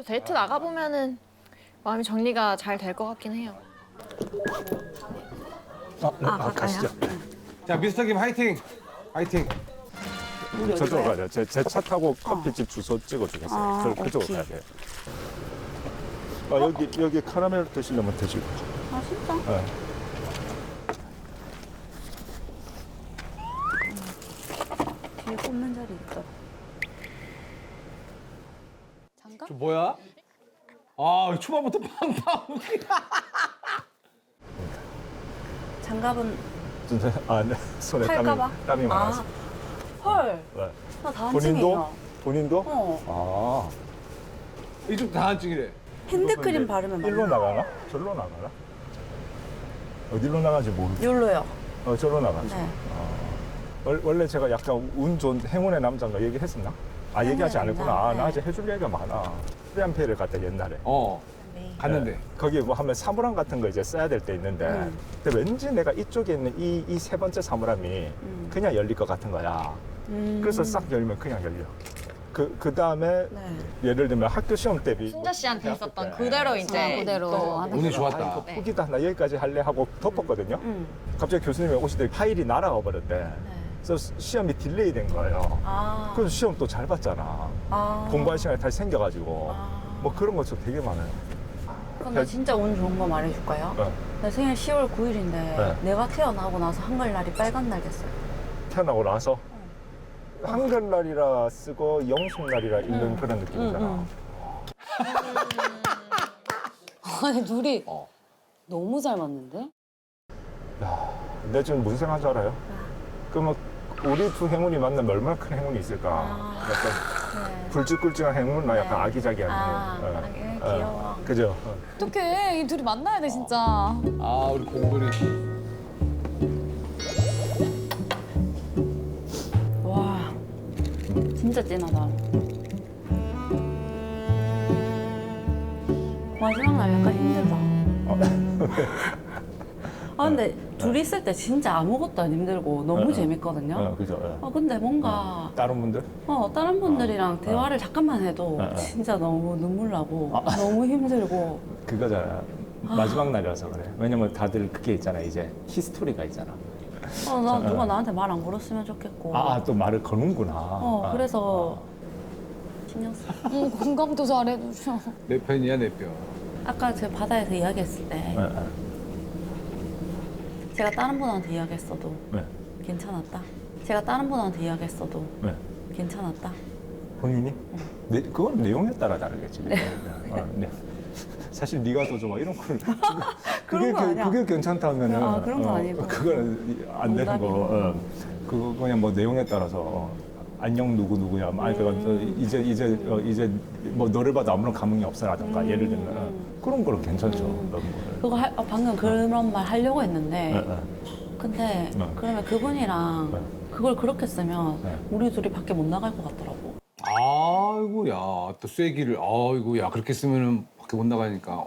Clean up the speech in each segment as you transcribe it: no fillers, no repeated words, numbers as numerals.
그래도 데이트 나가보면은 마음이 정리가 잘 될 것 같긴 해요. 가시죠. 자, 미스터 김 화이팅! 화이팅! 저쪽으로 가자. 제 차 타고 커피집 주소 찍어주겠어요. 그쪽으로 가야 돼요. 여기 카라멜 드시려면 드시고. 아 진짜? 네. 뒤에 꽂는 자리 있다. 장갑? 저 뭐야? 아, 초반부터 팡팡. 장갑은 네. 손에 팔까봐? 땀이 많아서. 헐. 네. 나 다한증이에요. 본인도? 어. 이쪽 다한증이래. 핸드크림 바르면 일로 맞나? 나가나? 절로 나가나? 어디로 나가는지 모르겠어. 요로요. 절로 나가죠. 네. 원래 제가 약간 운 좋은 행운의 남자인가 얘기했었나? 얘기하지 않았구나. 남자, 나 네. 이제 해줄 얘기가 많아. 프리안페이를 갔다 옛날에. 갔는데. 네. 거기 뭐 하면 사물함 같은 거 이제 써야 될 때 있는데 근데 왠지 내가 이쪽에 있는 이 세 번째 사물함이 그냥 열릴 것 같은 거야. 그래서 싹 열면 그냥 열려. 그 다음에 네. 예를 들면 학교 시험 대비 순자 씨한테 대학교 있었던 때 그대로 이제 그대로 또 하는 운이 거죠. 좋았다. 네. 후기다 나 여기까지 할래 하고 덮었거든요. 갑자기 교수님이 오시더니 파일이 날아가 버렸대. 네. 그래서 시험이 딜레이 된 거예요. 그래서 시험 또 잘 봤잖아. 공부할 시간이 다시 생겨가지고 뭐 그런 거 좀 되게 많아요. 그럼 나 진짜 운 좋은 거 말해줄까요? 네. 내 생일 10월 9일인데 네. 내가 태어나고 나서 한글날이 빨간 날 됐어요. 태어나고 나서 한글날이라 쓰고 영숙날이라 읽는 그런 느낌이잖아. 아니 둘이 너무 잘 맞는데? 내 지금 무슨 생각한 줄 알아요? 그러면 우리 두 행운이 만나면 얼마나 큰 행운이 있을까? 약간 굵직굵직한 행운, 나 약간 아기자기한 행운. 귀여워. 그죠? 어떡해 이 둘이 만나야 돼 진짜. 아, 우리 공돌이. 와, 진짜 진하다. 마지막 날 약간 힘들다. 근데 둘이 있을 때 진짜 아무것도 안 힘들고 너무 재밌거든요. 그죠? 근데 뭔가 다른 분들? 다른 분들이랑 대화를 잠깐만 해도 진짜 너무 눈물 나고 너무 힘들고. 그거잖아. 마지막 날이라서 그래. 왜냐면 다들 그게 있잖아. 이제 히스토리가 있잖아. 나 누가 나한테 말 안 걸었으면 좋겠고. 또 말을 거는구나. 그래서 신경 써. 공감도 잘해주셔. 내 편이야, 내 편. 아까 제가 바다에서 이야기했을 때 제가 다른 분한테 이야기했어도 네. 괜찮았다. 제가 다른 분한테 이야기했어도 네. 괜찮았다. 본인이? 그건 내용에 따라 다르겠지. 네. 사실 네가 더 좋아 이런 걸 그런 거 아니야. 그게 괜찮다면은 그런 거 아니고. 그거는 안 되는 거. 농담이고. 그거 그냥 뭐 내용에 따라서 안녕 누구 누구야. 이제 뭐 너를 봐도 아무런 감흥이 없어라든가 예를 들면 그런 거는 괜찮죠. 그거 방금 그런 말 하려고 했는데 네. 근데 그러면 그분이랑 그걸 그렇게 쓰면 우리 둘이 밖에 못 나갈 것 같더라고. 아이고야, 또 쐐기를. 아이고야, 그렇게 쓰면은 밖에 못 나가니까.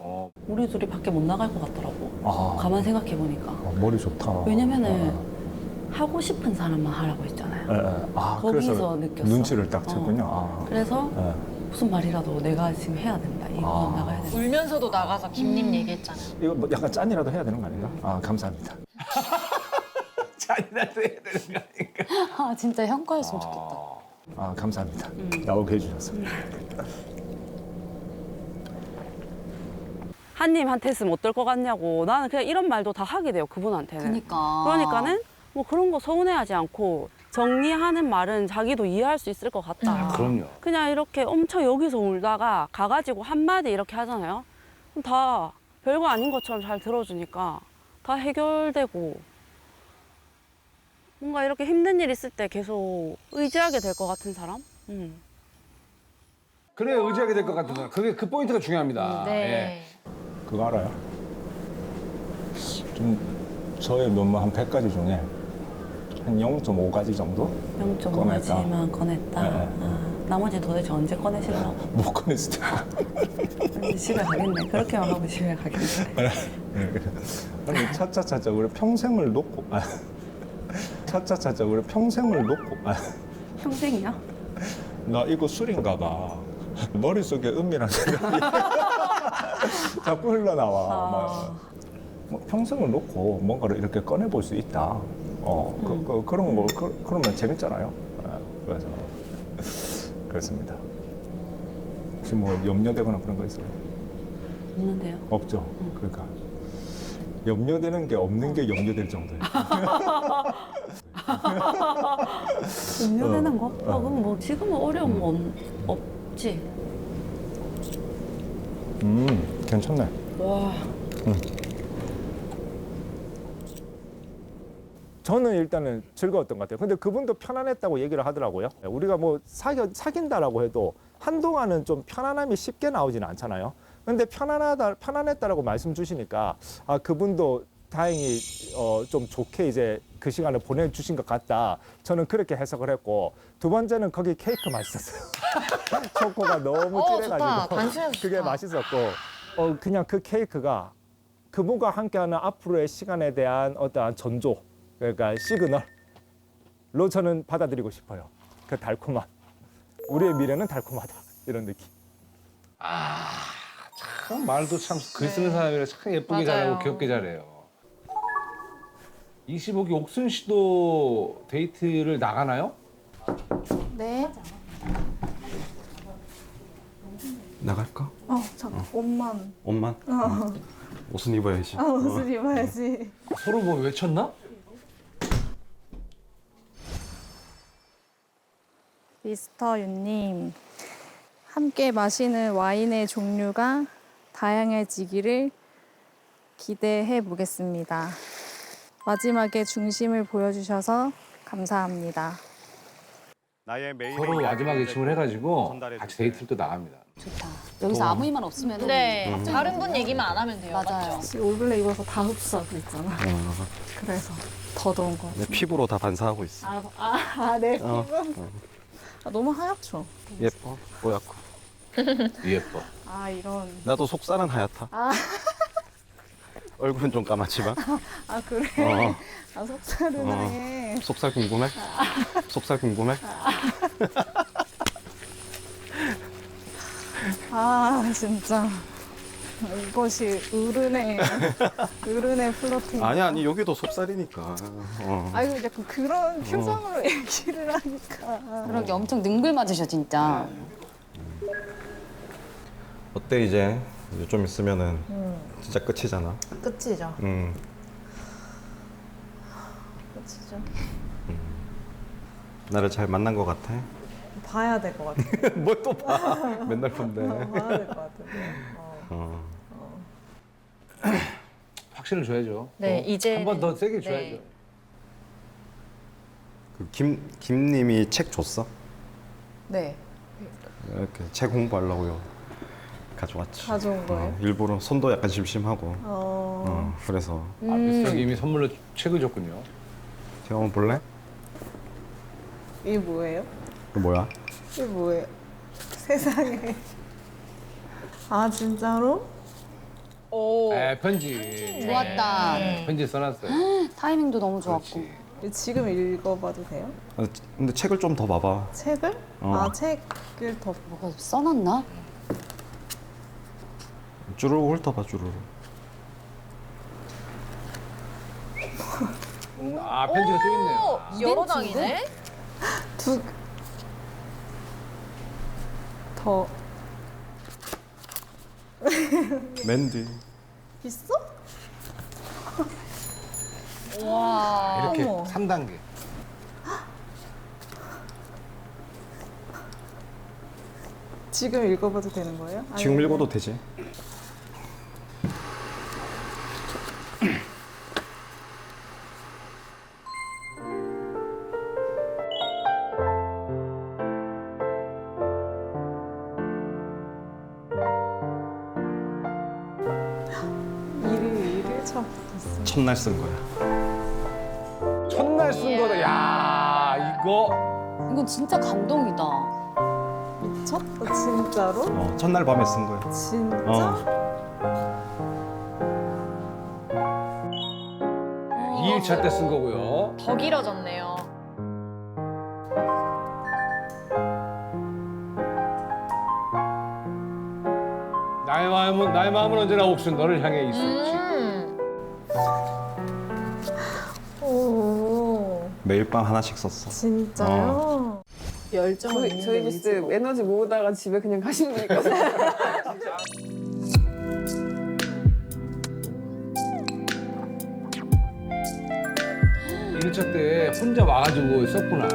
우리 둘이 밖에 못 나갈 것 같더라고. 가만 생각해 보니까. 머리 좋다. 왜냐면은 하고 싶은 사람만 하라고 했잖아요. 거기서 그래서 느꼈어. 눈치를 딱 챘군요. 그래서 무슨 말이라도 내가 지금 해야 된다. 이거 나가야 된다. 울면서도 나가서 김님 얘기했잖아요. 이거 뭐 약간 짠이라도 해야 되는 거 아닌가? 감사합니다. 짠이라도 해야 되는 거 아닌가? 진짜 형과였으면 좋겠다. 감사합니다. 나오게 해주셔서. 한님한테 했으면 어떨 것 같냐고. 나는 그냥 이런 말도 다 하게 돼요. 그분한테는. 그러니까는 뭐 그런 거 서운해하지 않고 정리하는 말은 자기도 이해할 수 있을 것 같다. 그럼요. 그냥 이렇게 엄청 여기서 울다가 가가지고 한마디 이렇게 하잖아요. 그럼 다 별거 아닌 것처럼 잘 들어주니까 다 해결되고 뭔가 이렇게 힘든 일 있을 때 계속 의지하게 될 것 같은 사람? 그래, 의지하게 될 것 같은 사람. 그 포인트가 중요합니다. 네. 그거 알아요? 좀 저의 논문 한 100가지 중에 한 0.5가지 정도? 0.5가지만 꺼냈다. 네. 나머지 도대체 언제 꺼내시려고? 못 꺼냈을 때. 왠지 집에 가겠네. 그렇게만 하고 집에 가겠네. 아니, 차차차차, 우리 평생을 놓고. 차차차차, 우리 평생을 놓고. 평생이야? 나 이거 술인가 봐. 머릿속에 은밀한 생각이 자꾸 흘러나와. 뭐 평생을 놓고 뭔가를 이렇게 꺼내볼 수 있다. 그런 거 그러면 재밌잖아요. 그래서 그렇습니다. 혹시 뭐 염려되거나 그런 거 있어요? 없는데요. 없죠. 그러니까 염려되는 게 없는 게 염려될 정도예요. 염려되는 거? 그럼 뭐 지금은 어려운 건 없지. 괜찮네. 와. 저는 일단은 즐거웠던 것 같아요. 근데 그분도 편안했다고 얘기를 하더라고요. 우리가 뭐 사귄다라고 해도 한동안은 좀 편안함이 쉽게 나오지는 않잖아요. 근데 편안했다라고 말씀 주시니까 그분도 다행히 좀 좋게 이제 그 시간을 보내주신 것 같다. 저는 그렇게 해석을 했고, 두 번째는 거기 케이크 맛있었어요. 초코가 너무 좋다. 진해가지고 단순해서 그게 좋다. 맛있었고, 그냥 그 케이크가 그분과 함께하는 앞으로의 시간에 대한 어떠한 전조, 그러니까 시그널로 저는 받아들이고 싶어요. 그 달콤함. 우리의 미래는 달콤하다. 이런 느낌. 참 말도 참 글 쓰는 사람이라 참 예쁘게 맞아요. 잘하고 귀엽게 잘해요. 25기 옥순 씨도 데이트를 나가나요? 네. 나갈까? 잠깐 옷만. 옷만? 옷은 입어야지. 옷을 입어야지. 서로 뭐 외쳤나? 미스터 윤님, 함께 마시는 와인의 종류가 다양해지기를 기대해 보겠습니다. 마지막에 중심을 보여주셔서 감사합니다. 나의 메인 서로 마지막 예침을 해가지고 같이 데이트를 또 나갑니다. 좋다. 여기서 아무 일만 없으면 네. 다른 분 얘기만 안 하면 돼요. 맞아요. 맞죠? 올블랙 입어서 다 흡수하고 있잖아. 그래서 더 더운 거. 내 피부로 다 반사하고 있어. 네. 어. 너무 하얗죠? 예뻐, 뽀얗고. 예뻐. 이런. 나도 속살은 하얗다. 얼굴은 좀 까맣지만. 그래? 어. 속살은 해. 속살 궁금해? 속살 궁금해? 진짜. 이것이 어른의 플러팅. 아니 여기도 속살이니까. 아이고 약간 그런 표정으로 얘기를 하니까. 그러게 엄청 능글 맞으셔 진짜. 어때 이제 좀 있으면은 진짜 끝이잖아. 끝이죠. 진짜 나를 잘 만난 것 같아? 봐야 될 것 같아. 뭘 또 봐? 맨날 본데. 봐야 될 것 같은데. 확신을 줘야죠. 네, 이제 한 번 더 세게 줘야죠. 네. 그 김님이 책 줬어? 네. 이렇게 책 홍보하려고요. 가져왔지. 가져온 거예요? 일부러 손도 약간 심심하고. 그래서 미스터 이미 선물로 책을 줬군요. 제가 한번 볼래? 이게 뭐예요? 이거 뭐야? 이게 뭐예요? 세상에. 진짜로? 오. 편지. 좋았다. 편지 써놨어요. 타이밍도 너무 좋았고. 그렇지. 지금 읽어봐도 돼요? 근데 책을 좀 더 봐봐. 책을? 책을 더. 뭐가 써놨나? 주르륵 훑어봐 주르륵. 편지가 또 있네요. 여러 장이네. 더. 맨디. 있어? 와. 이렇게 어머. 3단계. 지금 읽어봐도 되는 거예요? 지금 아니면- 읽어도 되지? 일을 처음 봤어. 첫날 쓴 거야. 첫날 쓴 거다. 야 이거. 이건 진짜 감동이다. 미쳤다 진짜로? 첫날 밤에 쓴 거야. 진짜? 2일차 때 쓴 거고요. 더 길어졌네요. 나의 마음은 언제나 옥순 너를 향해 있었지. 오, 매일 밤 하나씩 썼어. 진짜요? 저희 기스 에너지 모으다가 집에 그냥 가시는 분 있거든요. 1차 때 혼자 와가지고 썼구나.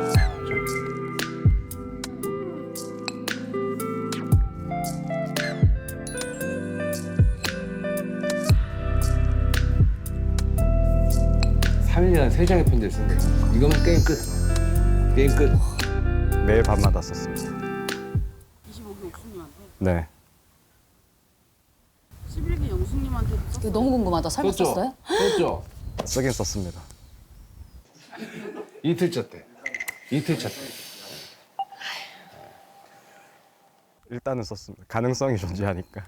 삼 3일간 3장의 편지를 쓴 거야. 이거면 게임 끝. 게임 끝. 매일 밤마다 썼습니다. 25기 옥수님한테, 네. 11기 영숙님한테도 이거 너무 궁금하다. 설마 썼죠? 썼어요? 썼죠? 쓰긴 썼습니다. 이틀차 때. 이틀차 때. 일단은 썼습니다. 가능성이 존재하니까.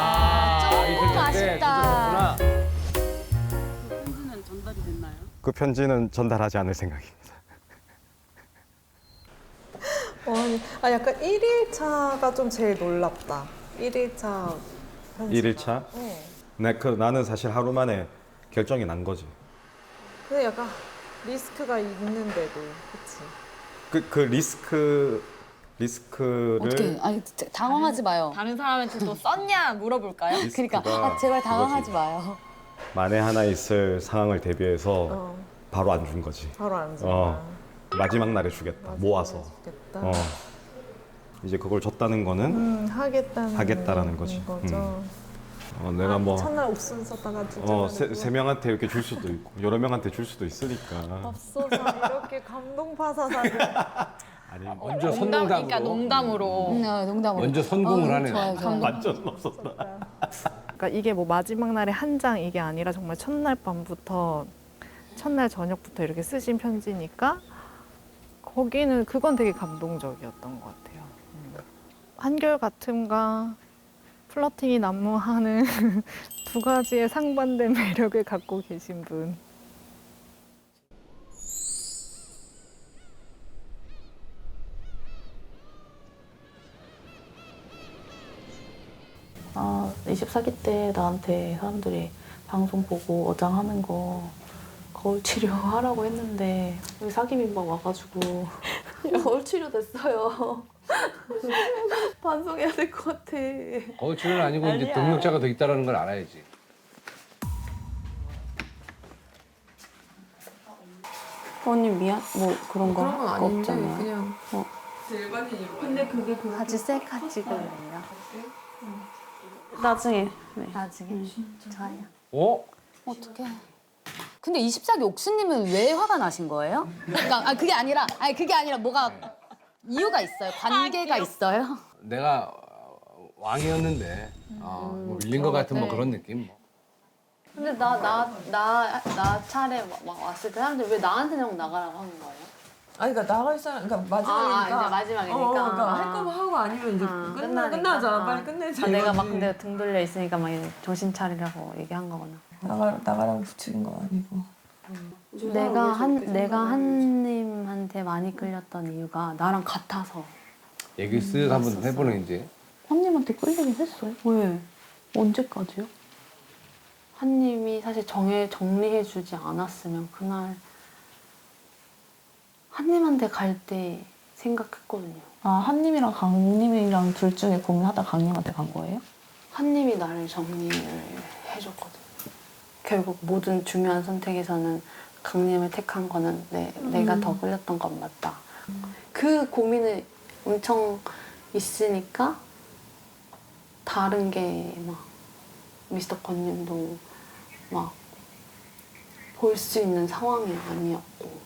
이틀차 때 아쉽다. 진짜 썼구나. 편지는 전달이 됐나요? 그 편지는 전달하지 않을 생각입니다. 아, 약간 1일차가 좀 제일 놀랍다. 1일차 편지. 1일차? 네, 나는 사실 하루 만에 결정이 난 거지. 근데 약간 리스크가 있는데도, 그치? 그 리스크를 어떻게? 아니 당황하지 마요. 다른 사람한테 또 썼냐 물어볼까요? 그러니까 리스크가 제발 당황하지 그거지. 마요. 만에 하나 있을 상황을 대비해서 어, 바로 안 준 거지. 바로 안 줘. 마지막 날에 주겠다. 모아서. 좋겠다. 이제 그걸 줬다는 거는 하겠다라는 거지. 거죠. 내가 뭐 첫날 옥순 썼다가 주잖아. 세 명한테 이렇게 줄 수도 있고 여러 명한테 줄 수도 있으니까. 없어서 이렇게 감동 파사사를. 아니 먼저 농담, 선동담으로. 그러니까 농담으로. 농담으로. 먼저 선공을 하네. 좋아요, 좋아요. 완전 없었다. 그러니까 이게 뭐 마지막 날에 한 장 이게 아니라 정말 첫날 밤부터 첫날 저녁부터 이렇게 쓰신 편지니까 거기는 그건 되게 감동적이었던 것 같아요. 한결같음과 플러팅이 난무하는 두 가지의 상반된 매력을 갖고 계신 분. 아, 24기 때 나한테 사람들이 방송 보고 어장하는 거 거울 치료하라고 했는데 우리 사기민박 와가지고 거울 치료 됐어요. 반성해야 될 것 같아. 거울치는 아니고 이제 아니야. 동력자가 더 있다는 걸 알아야지. 언니 미안, 뭐 그런 거 그런 건 아닌데 없잖아요. 그냥 같이 셀카 찍을래요? 나중에. 네. 나중에. 좋아요. 어? 어떡해. 근데 24기 옥수님은 왜 화가 나신 거예요? 그러니까 그게 아니라 뭐가 이유가 있어요? 관계가 있어요? 내가 왕이었는데 뭐 밀린 것 같은 뭐 그런 느낌. 뭐. 근데 나 차례 막 왔을 때 사람들이 왜 나한테만 나가라고 하는 거예요? 아니 그러니까 나갈 사람 그러니까 마지막이니까. 이제 마지막이니까. 그러니까 할 거면 하고 아니면 이제 끝나잖아. 빨리 끝내자. 내가 막 이거지. 근데 등 돌려 있으니까 막 정신 차리라고 얘기한 거구나. 나가라고 붙인 거 아니고. 내가 한님한테 많이 끌렸던 이유가 나랑 같아서. 얘기 쓱 한번 해보는 이제. 한님한테 끌리긴 했어요. 왜? 언제까지요? 한님이 사실 정리해주지 않았으면 그날 한님한테 갈 때 생각했거든요. 아, 한님이랑 강님이랑 둘 중에 고민하다 강님한테 간 거예요? 한님이 나를 정리를 해줬거든요. 결국 모든 중요한 선택에서는 강님을 택한 거는 내가 더 끌렸던 건 맞다. 그 고민을 엄청 있으니까 다른 게 막 미스터 건님도 막 볼 수 있는 상황이 아니었고.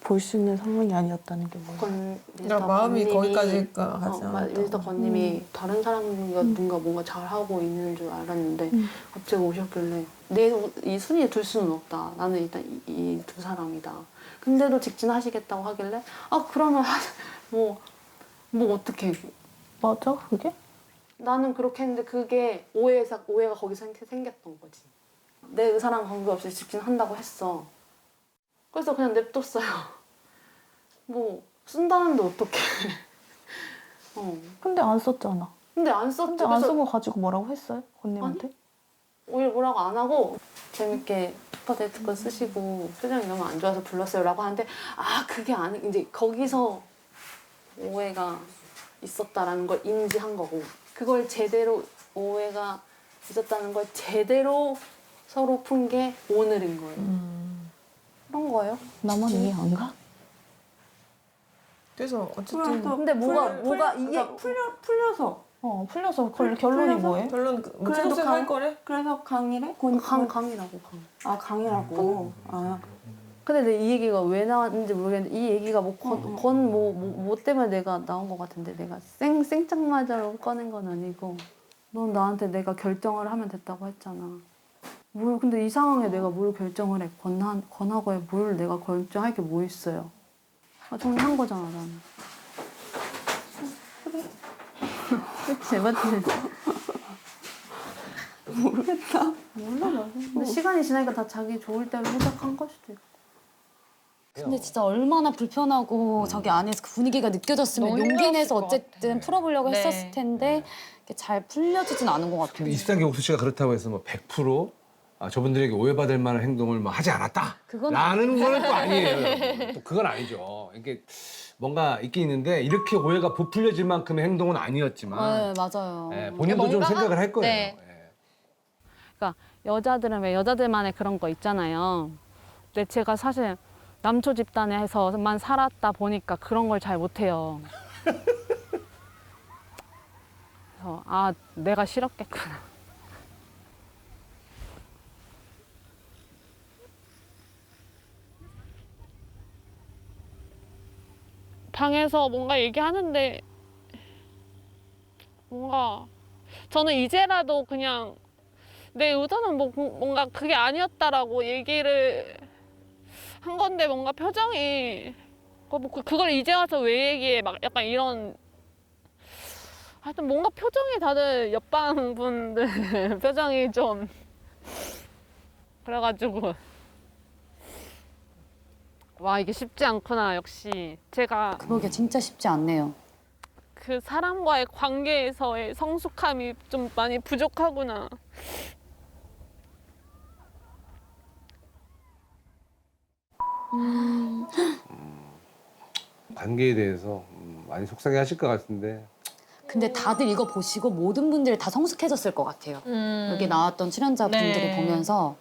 볼 수 있는 상황이 아니었다는 게 뭐예요? 그러니까 마음이 거기까지 가지 않았다. 미스터 건님이 다른 사람과 뭔가 잘하고 있는 줄 알았는데 갑자기 오셨길래 이 순위에 둘 수는 없다. 나는 일단 이 두 사람이다. 근데도 직진하시겠다고 하길래 그러면 뭐 어떻게 맞아, 그게? 나는 그렇게 했는데 그게 오해가 거기서 생겼던 거지. 내 의사랑 관계없이 직진한다고 했어. 그래서 그냥 냅뒀어요. 뭐 쓴다는데 어떡해. 근데 안 썼잖아. 근데 안 썼죠. 근데 안 쓴 거 가지고 뭐라고 했어요? 언니한테? 오히려 뭐라고 안 하고 재밌게 슈퍼데이트 거 쓰시고 표정이 너무 안 좋아서 불렀어요라고 하는데 아 그게 아니 이제 거기서 오해가 있었다라는 걸 인지한 거고 그걸 제대로 오해가 있었다는 걸 제대로 서로 푼 게 오늘인 거예요. 그런 거예요. 나만 이해 안 가? 그래서 어쨌든 근데 뭐가 이게 풀려서 결론이 뭐예요? 결론 무슨 할 거래? 그래서 강의래? 강이라고 강. 아 강의라고. 아 근데 내 이 얘기가 왜 나왔는지 모르겠는데 이 얘기가 뭐 때문에 내가 나온 것 같은데 내가 생짝맞아로 꺼낸 건 아니고 넌 나한테 내가 결정을 하면 됐다고 했잖아. 근데 이 상황에 내가 뭘 결정을 해? 권하고에 뭘 내가 결정할 게 뭐 있어요? 정리한 거잖아 나는. 그치 맞지? 모르겠다. 몰라. 근데 시간이 지나니까 다 자기 좋을 대로 해석한 걸 수도 있고. 근데 진짜 얼마나 불편하고 저기 안에서 그 분위기가 느껴졌으면 너무 용기 내서 힘들었을 것 어쨌든 풀어보려고 네. 했었을 텐데 이게 잘 풀려지진 않은 것 같아요. 근데 24기 옥수 씨가 그렇다고 해서 뭐 100% 저분들에게 오해받을 만한 행동을 뭐 하지 않았다. 그건 라는 거는 또 아니에요. 또 그건 아니죠. 이게 뭔가 있긴 있는데 이렇게 오해가 부풀려질 만큼의 행동은 아니었지만 네, 맞아요. 본인도 좀 뭔가가- 생각을 할 거예요. 네. 그러니까 여자들은 왜 여자들만의 그런 거 있잖아요. 근데 제가 사실 남초 집단에서만 살았다 보니까 그런 걸 잘 못해요. 그래서 내가 싫었겠구나. 방에서 뭔가 얘기하는데 뭔가 저는 이제라도 그냥 내 의도는 뭔가 그게 아니었다라고 얘기를 한 건데 뭔가 표정이 그걸 이제 와서 왜 얘기해 막 약간 이런 하여튼 뭔가 표정이 다들 옆방 분들 표정이 좀 그래가지고 와 이게 쉽지 않구나. 역시 제가 그러게 진짜 쉽지 않네요. 그 사람과의 관계에서의 성숙함이 좀 많이 부족하구나. 관계에 대해서 많이 속상해 하실 것 같은데 근데 다들 이거 보시고 모든 분들이 다 성숙해졌을 것 같아요. 여기 나왔던 출연자분들이 네. 보면서